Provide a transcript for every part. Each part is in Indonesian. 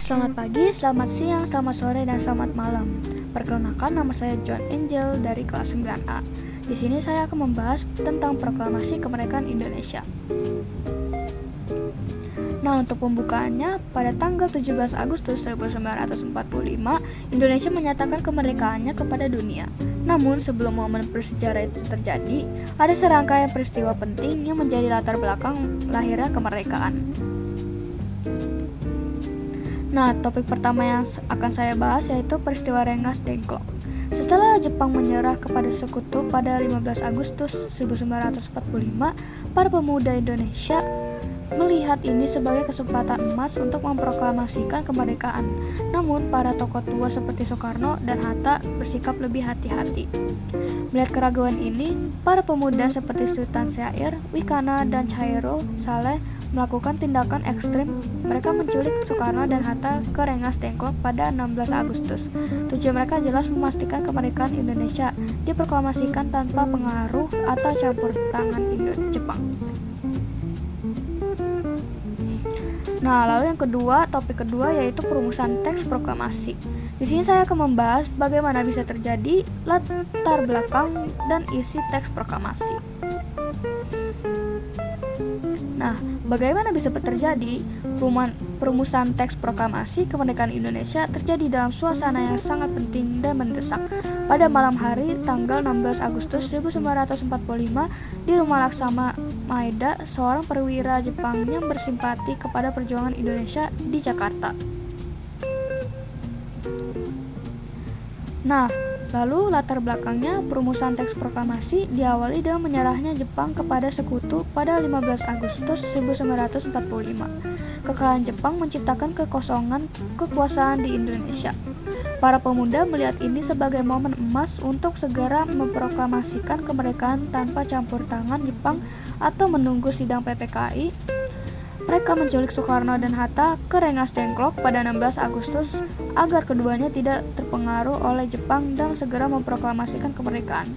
Selamat pagi, selamat siang, selamat sore, dan selamat malam. Perkenalkan, nama saya John Angel dari kelas 9A. Di sini saya akan membahas tentang proklamasi kemerdekaan Indonesia. Nah, untuk pembukaannya, pada tanggal 17 Agustus 1945, Indonesia menyatakan kemerdekaannya kepada dunia. Namun, sebelum momen bersejarah itu terjadi, ada serangkaian peristiwa penting yang menjadi latar belakang lahirnya kemerdekaan. Nah, topik pertama yang akan saya bahas yaitu peristiwa Rengas Dengklok. Setelah Jepang menyerah kepada sekutu pada 15 Agustus 1945, para pemuda Indonesia melihat ini sebagai kesempatan emas untuk memproklamasikan kemerdekaan. Namun, para tokoh tua seperti Soekarno dan Hatta bersikap lebih hati-hati. Melihat keraguan ini, para pemuda seperti Sultan Syair, Wikana, dan Chairul Saleh melakukan tindakan ekstrim. Mereka menculik Soekarno dan Hatta ke Rengas Dengklok pada 16 Agustus. Tujuan mereka jelas memastikan kemerdekaan Indonesia diproklamasikan tanpa pengaruh atau campur tangan Jepang. Nah, lalu yang kedua, topik kedua yaitu perumusan teks proklamasi. Di sini saya akan membahas bagaimana bisa terjadi, latar belakang, dan isi teks proklamasi. Nah, bagaimana bisa terjadi? Perumusan teks proklamasi kemerdekaan Indonesia terjadi dalam suasana yang sangat penting dan mendesak. Pada malam hari tanggal 16 Agustus 1945 di Rumah Laksana Maeda, seorang perwira Jepang yang bersimpati kepada perjuangan Indonesia di Jakarta. Nah, lalu latar belakangnya perumusan teks proklamasi diawali dengan menyerahnya Jepang kepada sekutu pada 15 Agustus 1945. Kekalahan Jepang menciptakan kekosongan kekuasaan di Indonesia. Para pemuda melihat ini sebagai momen emas untuk segera memproklamasikan kemerdekaan tanpa campur tangan Jepang atau menunggu sidang PPKI. Mereka menculik Soekarno dan Hatta ke Rengas Dengklok pada 16 Agustus agar keduanya tidak terpengaruh oleh Jepang dan segera memproklamasikan kemerdekaan.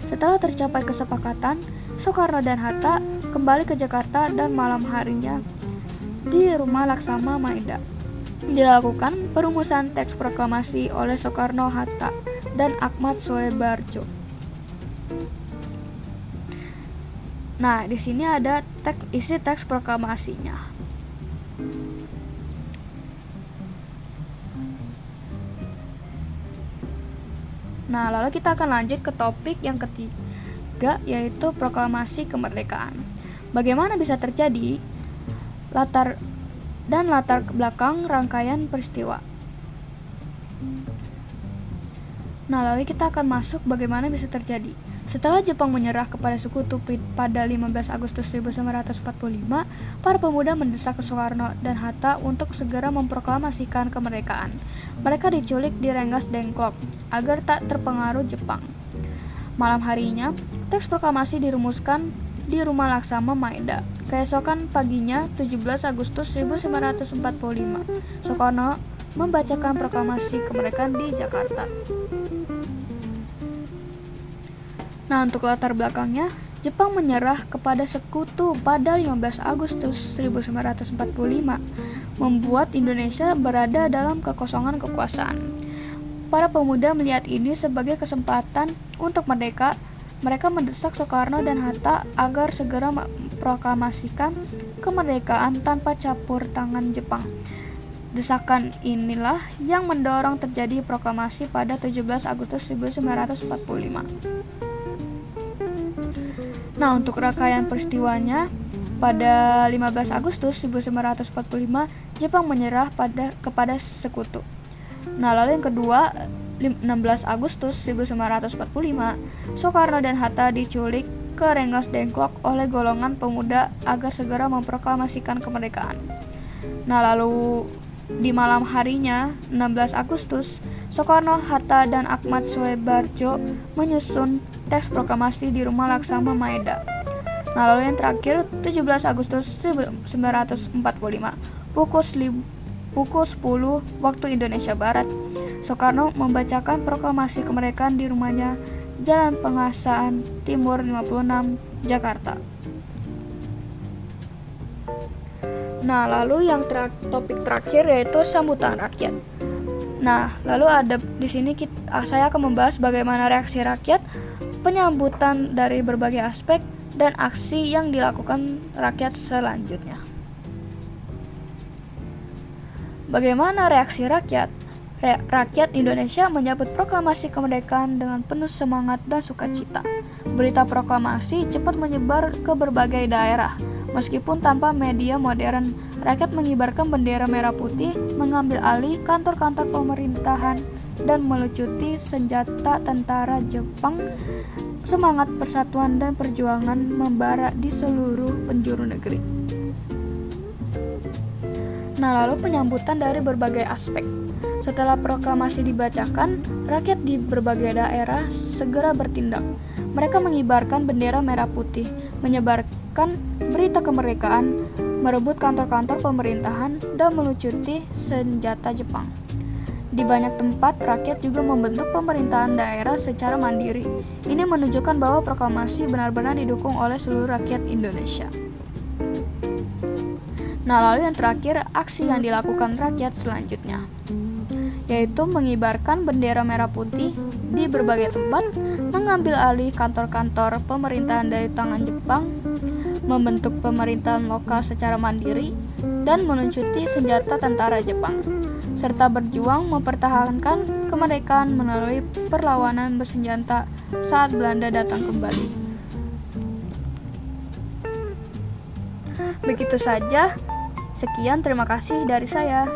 Setelah tercapai kesepakatan, Soekarno dan Hatta kembali ke Jakarta dan malam harinya di Rumah Laksana Maeda dilakukan perumusan teks proklamasi oleh Soekarno, Hatta, dan Ahmad Soebarjo. Nah, di sini ada isi teks proklamasinya. Nah, lalu kita akan lanjut ke topik yang ketiga, yaitu proklamasi kemerdekaan. Bagaimana bisa terjadi? Latar belakang rangkaian peristiwa. Nah, lalu kita akan masuk bagaimana bisa terjadi. Setelah Jepang menyerah kepada sekutu pada 15 Agustus 1945, para pemuda mendesak Soekarno dan Hatta untuk segera memproklamasikan kemerdekaan. Mereka diculik di Rengas Dengklok agar tak terpengaruh Jepang. Malam harinya, teks proklamasi dirumuskan di Rumah Laksana Maeda. Keesokan paginya, 17 Agustus 1945, Soekarno membacakan proklamasi kemerdekaan di Jakarta. Nah, untuk latar belakangnya, Jepang menyerah kepada sekutu pada 15 Agustus 1945, membuat Indonesia berada dalam kekosongan kekuasaan. Para pemuda melihat ini sebagai kesempatan untuk merdeka. Mereka mendesak Soekarno dan Hatta agar segera memproklamasikan kemerdekaan tanpa campur tangan Jepang. Desakan inilah yang mendorong terjadi proklamasi pada 17 Agustus 1945. Nah, untuk rangkaian peristiwanya, pada 15 Agustus 1945, Jepang menyerah kepada sekutu. Nah, lalu yang kedua, 16 Agustus 1945, Soekarno dan Hatta diculik ke Rengas Dengklok oleh golongan pemuda agar segera memproklamasikan kemerdekaan. Nah, lalu di malam harinya, 16 Agustus, Soekarno, Hatta, dan Ahmad Soebarjo menyusun teks proklamasi di Rumah Laksana Maeda. Nah, lalu yang terakhir, 17 Agustus 1945, pukul 10 waktu Indonesia Barat, Soekarno membacakan proklamasi kemerdekaan di rumahnya Jalan Pengasaan Timur 56, Jakarta. Nah, lalu yang topik terakhir yaitu sambutan rakyat. Nah, lalu ada di sini saya akan membahas bagaimana reaksi rakyat, penyambutan dari berbagai aspek, dan aksi yang dilakukan rakyat selanjutnya. Bagaimana reaksi rakyat? Rakyat Indonesia menyambut proklamasi kemerdekaan dengan penuh semangat dan sukacita. Berita proklamasi cepat menyebar ke berbagai daerah. Meskipun tanpa media modern, rakyat mengibarkan bendera merah putih, mengambil alih kantor-kantor pemerintahan, dan melucuti senjata tentara Jepang. Semangat persatuan dan perjuangan membara di seluruh penjuru negeri. Nah, lalu penyambutan dari berbagai aspek. Setelah proklamasi dibacakan, rakyat di berbagai daerah segera bertindak. Mereka mengibarkan bendera merah putih, menyebarkan berita kemerdekaan, merebut kantor-kantor pemerintahan, dan melucuti senjata Jepang. Di banyak tempat, rakyat juga membentuk pemerintahan daerah secara mandiri. Ini menunjukkan bahwa proklamasi benar-benar didukung oleh seluruh rakyat Indonesia. Nah, lalu yang terakhir, aksi yang dilakukan rakyat selanjutnya, yaitu mengibarkan bendera merah putih di berbagai tempat, mengambil alih kantor-kantor pemerintahan dari tangan Jepang, membentuk pemerintahan lokal secara mandiri, dan melucuti senjata tentara Jepang, serta berjuang mempertahankan kemerdekaan melalui perlawanan bersenjata saat Belanda datang kembali. Begitu saja, sekian, terima kasih dari saya.